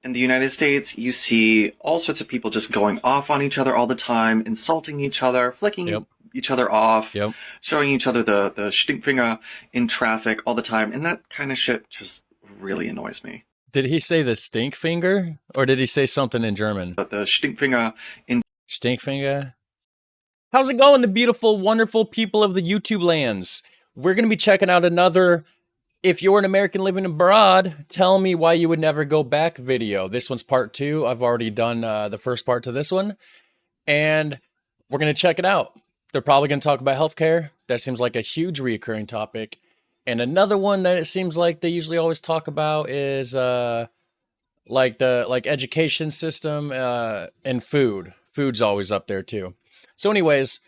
In the United States, you see all sorts of people just going off on each other all the time, insulting each other, flicking Yep. each other off, Yep. showing each other the stinkfinger in traffic all the time, and that kind of shit just really annoys me. Did he say the stink finger or did he say something in German? The stinkfinger in Stink finger? How's it going, the beautiful, wonderful people of the YouTube lands? We're going to be checking out another If You're an American Living Abroad, Tell Me Why You Would Never Go Back video. This one's part 2. I've already done the first part to this one. And we're going to check it out. They're probably going to talk about healthcare. That seems like a huge recurring topic. And another one that it seems like they usually always talk about is like education system and food. Food's always up there too. So anyways,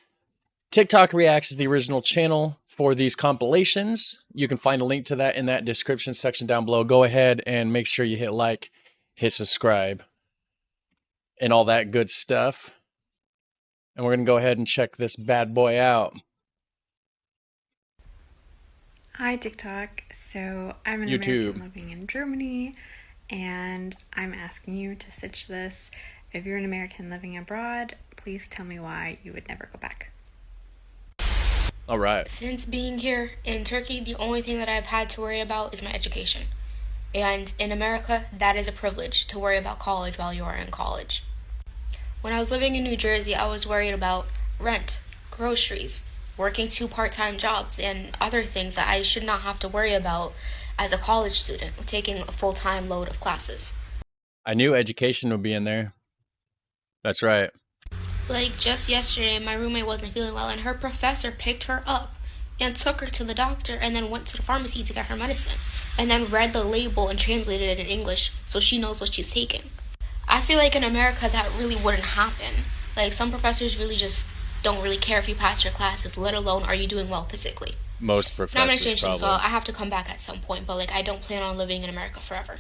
TikTok Reacts is the original channel for these compilations. You can find a link to that in that description section down below. Go ahead and make sure you hit like, hit subscribe, and all that good stuff. And we're going to go ahead and check this bad boy out. Hi TikTok, so I'm an YouTube. American living in Germany, and I'm asking you to stitch this. If you're an American living abroad, please tell me why you would never go back. All right. Since being here in Turkey, the only thing that I've had to worry about is my education. And in America, that is a privilege to worry about college while you are in college. When I was living in New Jersey, I was worried about rent, groceries, working 2 part-time jobs, and other things that I should not have to worry about as a college student taking a full-time load of classes. I knew education would be in there. That's right. Like just yesterday, my roommate wasn't feeling well, and her professor picked her up and took her to the doctor and then went to the pharmacy to get her medicine and then read the label and translated it in English so she knows what she's taking. I feel like in America that really wouldn't happen. Like some professors really just don't really care if you pass your classes, let alone are you doing well physically. Most Now I'm an professors exchange student, so probably. I have to come back at some point, but like I don't plan on living in America forever.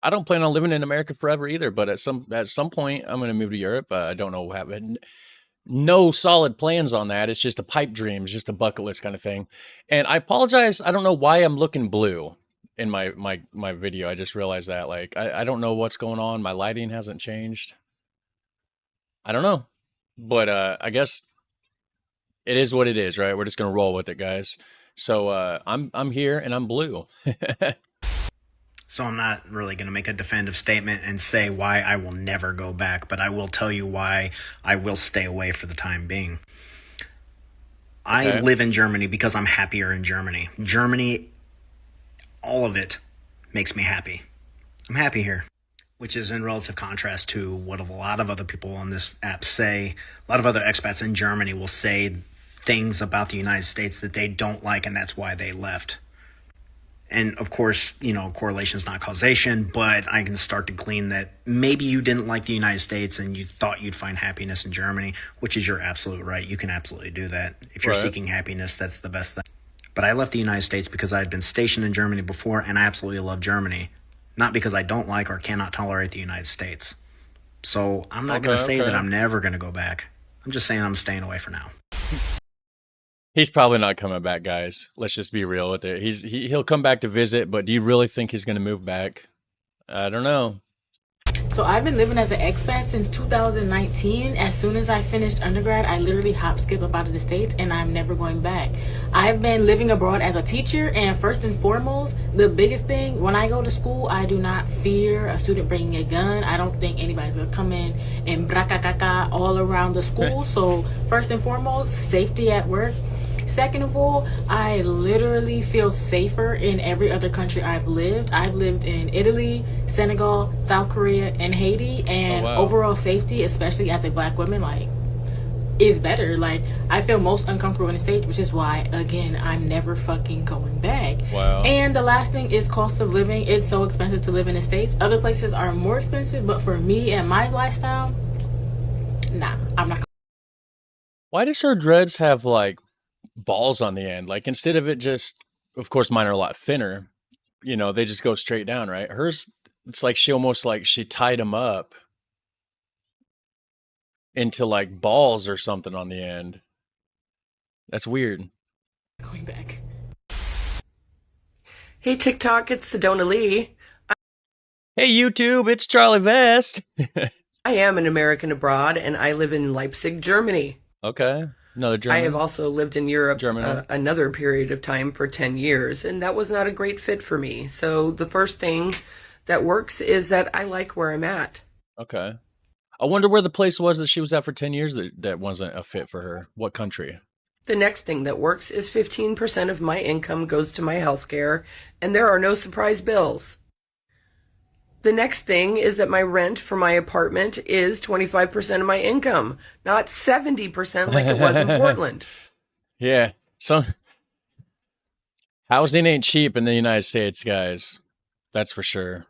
I don't plan on living in America forever either, but at some point I'm going to move to Europe. I don't know what happened. No solid plans on that. It's just a pipe dream. It's just a bucket list kind of thing. And I apologize. I don't know why I'm looking blue in my video. I just realized that. Like, I don't know what's going on. My lighting hasn't changed. I don't know. But I guess it is what it is, right? We're just going to roll with it, guys. So I'm here and I'm blue. So I'm not really going to make a definitive statement and say why I will never go back, but I will tell you why I will stay away for the time being. I Okay. live in Germany because I'm happier in Germany. Germany, all of it makes me happy. I'm happy here, which is in relative contrast to what a lot of other people on this app say. A lot of other expats in Germany will say things about the United States that they don't like, and that's why they left. And of course, correlation is not causation, but I can start to glean that maybe you didn't like the United States and you thought you'd find happiness in Germany, which is your absolute right. You can absolutely do that. If you're Right. seeking happiness, that's the best thing. But I left the United States because I had been stationed in Germany before, and I absolutely love Germany, not because I don't like or cannot tolerate the United States. So I'm not going to say that I'm never going to go back. I'm just saying I'm staying away for now. He's probably not coming back, guys. Let's just be real with it. He'll come back to visit, but do you really think he's going to move back? I don't know. So I've been living as an expat since 2019. As soon as I finished undergrad, I literally hop skip up out of the States and I'm never going back. I've been living abroad as a teacher, and first and foremost, the biggest thing, when I go to school, I do not fear a student bringing a gun. I don't think anybody's gonna come in and brakakaka all around the school. So first and foremost, safety at work. Second of all, I literally feel safer in every other country I've lived. I've lived in Italy, Senegal, South Korea, and Haiti, and wow. overall safety, especially as a black woman, like, is better. Like, I feel most uncomfortable in the States, which is why, again, I'm never fucking going back. Wow. And the last thing is cost of living. It's so expensive to live in the States. Other places are more expensive, but for me and my lifestyle, nah, I'm not. Why does her dreads have like balls on the end? Like instead of it just, of course, mine are a lot thinner. They just go straight down, right? Hers, it's like she tied them up into like balls or something on the end. That's weird. Going back. Hey TikTok, it's Sedona Lee. Hey YouTube, it's Charlie Vest. I am an American abroad, and I live in Leipzig, Germany. Okay, another I have German. also lived in Europe German. another period of time for 10 years, and that was not a great fit for me. So the first thing that works is that I like where I'm at. Okay. I wonder where the place was that she was at for 10 years that wasn't a fit for her. What country? The next thing that works is 15% of my income goes to my health care, and there are no surprise bills. The next thing is that my rent for my apartment is 25% of my income, not 70% like it was in Portland. Yeah, some housing ain't cheap in the United States, guys. That's for sure.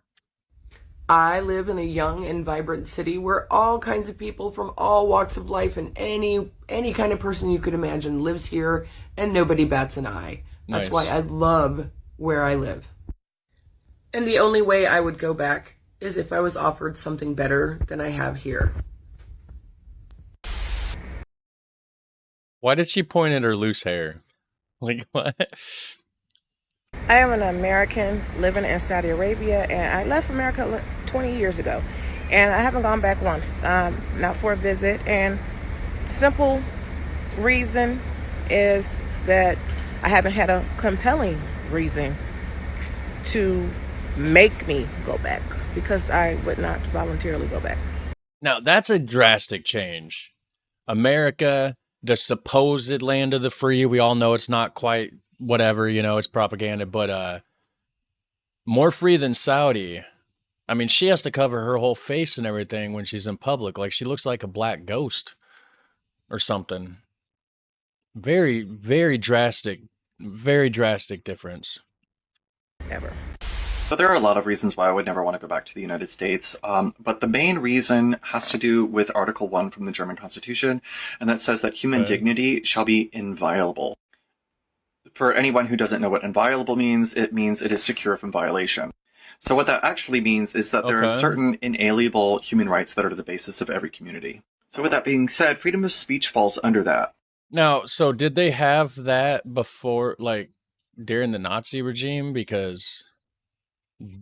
I live in a young and vibrant city where all kinds of people from all walks of life and any kind of person you could imagine lives here, and nobody bats an eye. That's Nice. why I love where I live. And the only way I would go back is if I was offered something better than I have here. Why did she point at her loose hair? Like what? I am an American living in Saudi Arabia, and I left America 20 years ago, and I haven't gone back once, not for a visit. And simple reason is that I haven't had a compelling reason to make me go back, because I would not voluntarily go back. Now, that's a drastic change. America, the supposed land of the free, we all know it's not quite whatever, it's propaganda, but more free than Saudi. I mean, she has to cover her whole face and everything when she's in public. Like, she looks like a black ghost or something. Very, very drastic difference. Ever. But there are a lot of reasons why I would never want to go back to the United States. But the main reason has to do with Article 1 from the German Constitution, and that says that human dignity shall be inviolable. For anyone who doesn't know what inviolable means it is secure from violation. So what that actually means is that there are certain inalienable human rights that are the basis of every community. So with that being said, freedom of speech falls under that. Now, so did they have that before, like, during the Nazi regime? Because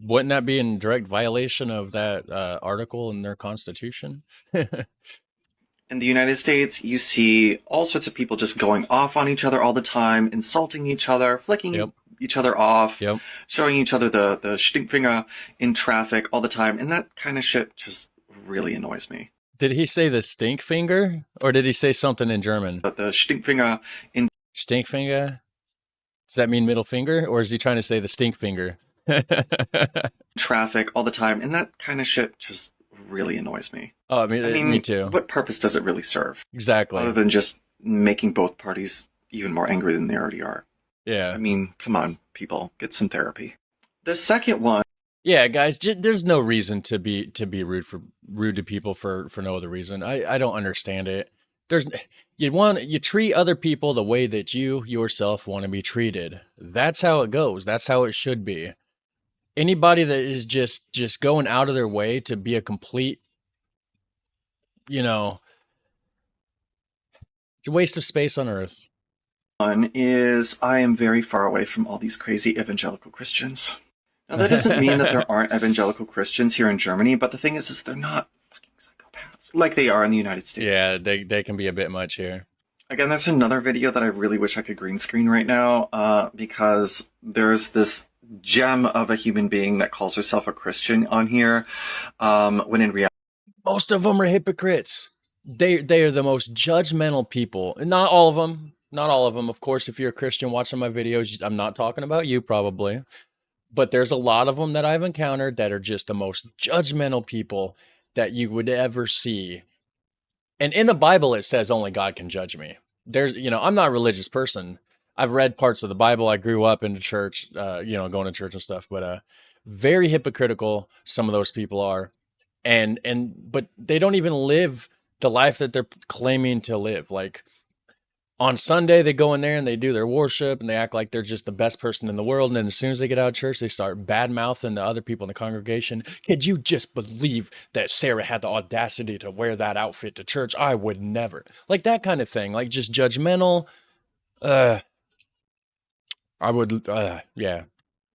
wouldn't that be in direct violation of that article in their constitution? In the United States, you see all sorts of people just going off on each other all the time, insulting each other, flicking each other off, showing each other the stinkfinger in traffic all the time, and that kind of shit just really annoys me. Did he say the stink finger, or did he say something in German? The stinkfinger in... Stinkfinger? Does that mean middle finger, or is he trying to say the stink finger? Traffic all the time, and that kind of shit just really annoys me. Oh, I mean, me too. What purpose does it really serve? Exactly. Other than just making both parties even more angry than they already are. Yeah. I mean, come on, people, get some therapy. The second one. Yeah, guys, there's no reason to be rude to people for no other reason. I don't understand it. You treat other people the way that you yourself want to be treated. That's how it goes. That's how it should be. Anybody that is just going out of their way to be a complete, it's a waste of space on earth. One is I am very far away from all these crazy evangelical Christians. Now, that doesn't mean that there aren't evangelical Christians here in Germany, but the thing is they're not fucking psychopaths like they are in the United States. Yeah, they can be a bit much here. Again, there's another video that I really wish I could green screen right now, because there's this gem of a human being that calls herself a Christian on here, when in reality... Most of them are hypocrites. They are the most judgmental people. Not all of them. Not all of them. Of course, if you're a Christian watching my videos, I'm not talking about you probably. But there's a lot of them that I've encountered that are just the most judgmental people that you would ever see. And in the Bible, it says only God can judge me. I'm not a religious person. I've read parts of the Bible. I grew up in church, going to church and stuff, but very hypocritical some of those people are. But they don't even live the life that they're claiming to live. Like, on Sunday, they go in there and they do their worship and they act like they're just the best person in the world. And then as soon as they get out of church, they start bad-mouthing the other people in the congregation. Could you just believe that Sarah had the audacity to wear that outfit to church? I would never. Like that kind of thing. Like just judgmental. Yeah.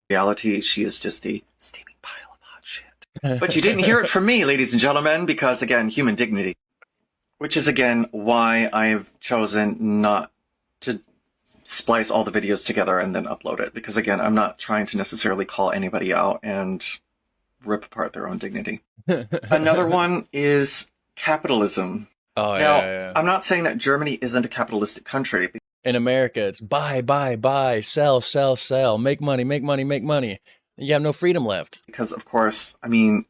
Reality, she is just a steaming pile of hot shit. But you didn't hear it from me, ladies and gentlemen, because again, human dignity. Which is again why I've chosen not to splice all the videos together and then upload it. Because again, I'm not trying to necessarily call anybody out and rip apart their own dignity. Another one is capitalism. Oh, Now, yeah. I'm not saying that Germany isn't a capitalistic country. In America, it's buy, sell, sell, sell, make money, make money, make money. You have no freedom left. Because, of course, I mean,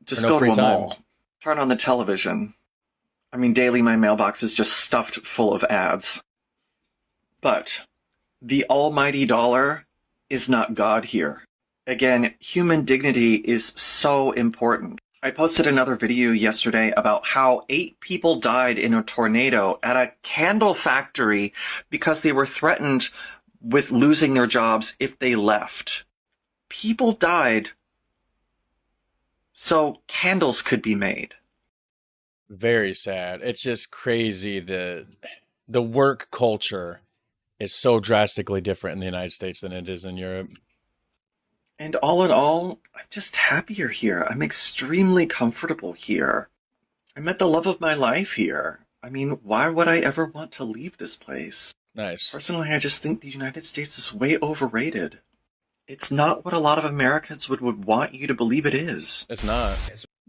just no go to free a time. mall, turn on the television. I mean, daily my mailbox is just stuffed full of ads. But the almighty dollar is not God here. Again, human dignity is so important. I posted another video yesterday about how 8 people died in a tornado at a candle factory because they were threatened with losing their jobs if they left. People died so candles could be made. Very sad. It's just crazy. The work culture is so drastically different in the United States than it is in Europe. And all in all, I'm just happier here. I'm extremely comfortable here. I met the love of my life here. I mean, why would I ever want to leave this place? Nice. Personally, I just think the United States is way overrated. It's not what a lot of Americans would want you to believe it is. It's not.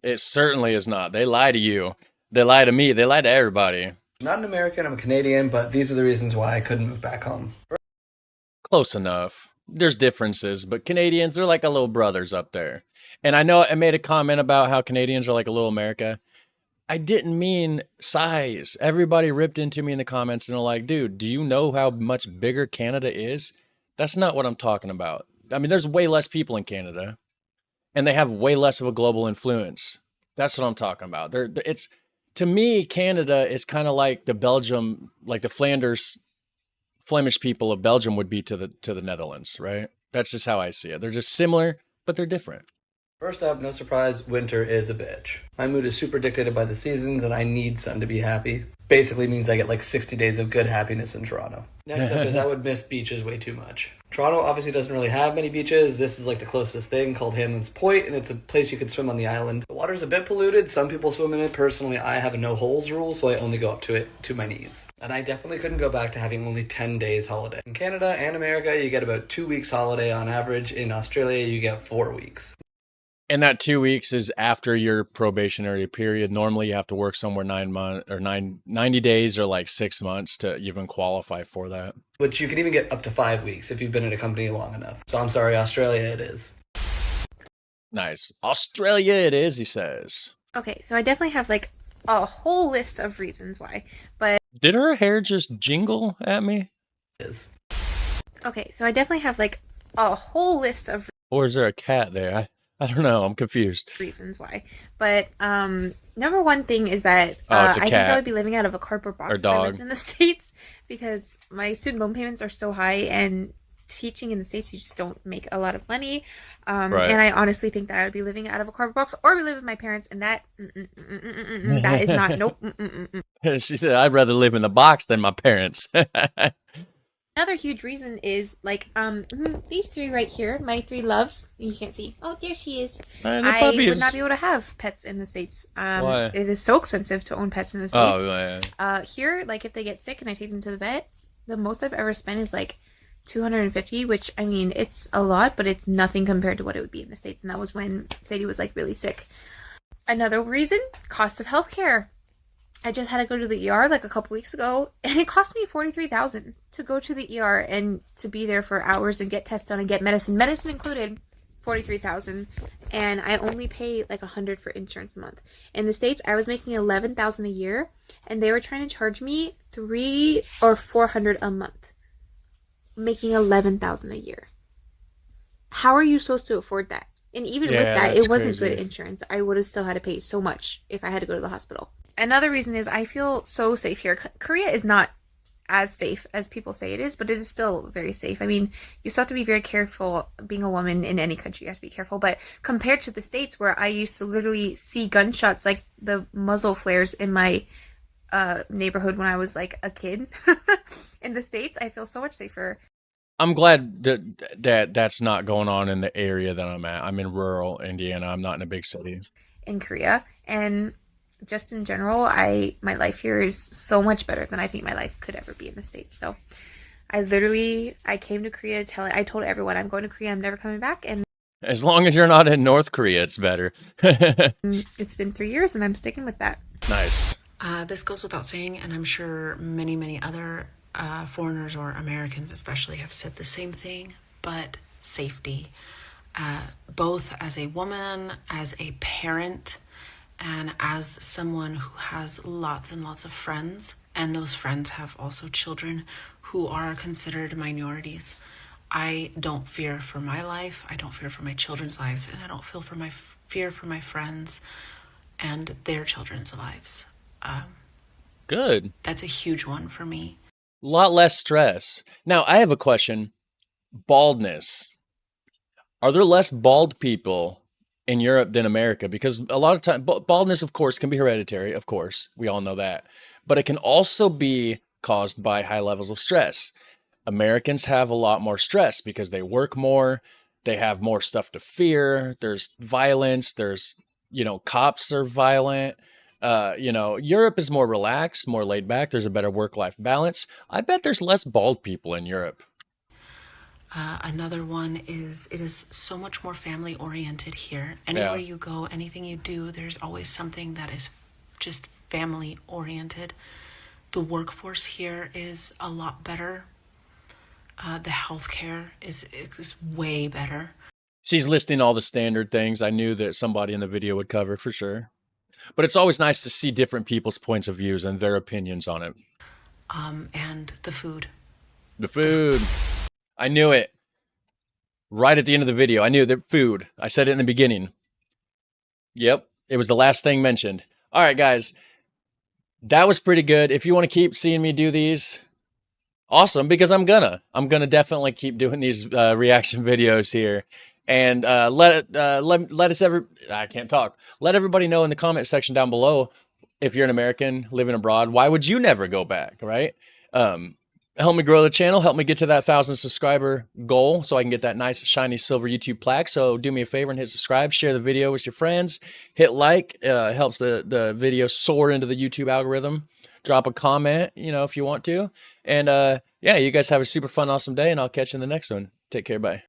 It certainly is not. They lie to you. They lie to me. They lie to everybody. I'm not an American, I'm a Canadian, but these are the reasons why I couldn't move back home. Close enough. There's differences, but Canadians, they're like a little brothers up there. And I know I made a comment about how Canadians are like a little America. I didn't mean size. Everybody ripped into me in the comments and they're like, dude, do you know how much bigger Canada is? That's not what I'm talking about. I mean, there's way less people in Canada and they have way less of a global influence. That's what I'm talking about. It's, to me, Canada is kind of like the Belgium, like the Flemish people of Belgium would be to the Netherlands, right? That's just how I see it. They're just similar, but they're different. First up, no surprise, winter is a bitch. My mood is super dictated by the seasons and I need sun to be happy. Basically means I get like 60 days of good happiness in Toronto. Next up is I would miss beaches way too much. Toronto obviously doesn't really have many beaches. This is like the closest thing, called Hamlin's Point, and it's a place you can swim on the island. The water's a bit polluted. Some people swim in it. Personally, I have a no holes rule, so I only go up to it to my knees. And I definitely couldn't go back to having only 10 days holiday. In Canada and America, you get about 2 weeks holiday on average. In Australia, you get 4 weeks. And that 2 weeks is after your probationary period. Normally you have to work somewhere 9 months or 90 days or like 6 months to even qualify for that. Which you can even get up to 5 weeks if you've been at a company long enough. So I'm sorry, Australia it is. Nice. Australia it is, he says. Okay, so I definitely have like a whole list of reasons why, but Did her hair just jingle at me? It is. okay, so I definitely have like a whole list of Or is there a cat there? I don't know. I'm confused. reasons why. But number one thing is that Oh, it's a I think cat. I would be living out of a cardboard box Or if I lived dog. in the States because my student loan payments are so high and teaching in the States you just don't make a lot of money. Right. And I honestly think that I would be living out of a cardboard box or be living with my parents and that that is not nope. She said, I'd rather live in the box than my parents. Another huge reason is like these 3 right here, my 3 loves. You can't see. Oh, there she is. Man, the I puppies. would not be able to have pets in the States. Why? It is so expensive to own pets in the States. Oh, man. Here, like if they get sick and I take them to the vet, the most I've ever spent is like $250, which I mean it's a lot, but it's nothing compared to what it would be in the States. And that was when Sadie was like really sick. Another reason, cost of healthcare. I just had to go to the ER like a couple weeks ago, and it cost me $43,000 to go to the ER and to be there for hours and get tests done and get medicine included, $43,000, and I only pay like $100 for insurance a month. In the States, I was making $11,000 a year, and they were trying to charge me $300 or $400 a month, making $11,000 a year. How are you supposed to afford that? And even with that, that's it wasn't crazy. good insurance. I would have still had to pay so much if I had to go to the hospital. Another reason is I feel so safe here. Korea is not as safe as people say it is, but it is still very safe. I mean, you still have to be very careful being a woman in any country. You have to be careful. But compared to the States, where I used to literally see gunshots, like the muzzle flares in my neighborhood when I was like a kid, in the States, I feel so much safer. I'm glad that that's not going on in the area that I'm at. I'm in rural Indiana. I'm not in a big city. In Korea. And just in general, my life here is so much better than I think my life could ever be in the States. So I came to Korea I told everyone I'm going to Korea, I'm never coming back. And As long as you're not in North Korea, it's better. it's been 3 years and I'm sticking with that. Nice. This goes without saying, and I'm sure many, many other foreigners or Americans especially have said the same thing, but safety. Both as a woman, as a parent, and as someone who has lots and lots of friends, and those friends have also children who are considered minorities. I don't fear for my life, I don't fear for my children's lives, and I don't fear for my friends and their children's lives. Good. That's a huge one for me. A lot less stress. Now, I have a question. Baldness. Are there less bald people in Europe than America? Because a lot of time, baldness, of course, can be hereditary. Of course, we all know that. But it can also be caused by high levels of stress. Americans have a lot more stress because they work more. They have more stuff to fear. There's violence. There's, cops are violent. Europe is more relaxed, more laid back. There's a better work-life balance. I bet there's less bald people in Europe. Another one is it is so much more family oriented here. Anywhere you go, anything you do, there's always something that is just family oriented. The workforce here is a lot better. The healthcare is way better. She's listing all the standard things I knew that somebody in the video would cover for sure. But it's always nice to see different people's points of views and their opinions on it. And the food. The food. I knew it. Right at the end of the video, I knew the food. I said it in the beginning. Yep, it was the last thing mentioned. All right, guys. That was pretty good. If you want to keep seeing me do these, awesome, because I'm gonna definitely keep doing these reaction videos here. And let everybody know in the comment section down below, if you're an American living abroad, why would you never go back, right? Help me grow the channel, help me get to that 1,000 subscriber goal so I can get that nice shiny silver YouTube plaque. So do me a favor and hit subscribe, share the video with your friends, hit like, helps the video soar into the YouTube algorithm. Drop a comment, if you want to. And yeah, you guys have a super fun, awesome day, and I'll catch you in the next one. Take care, bye.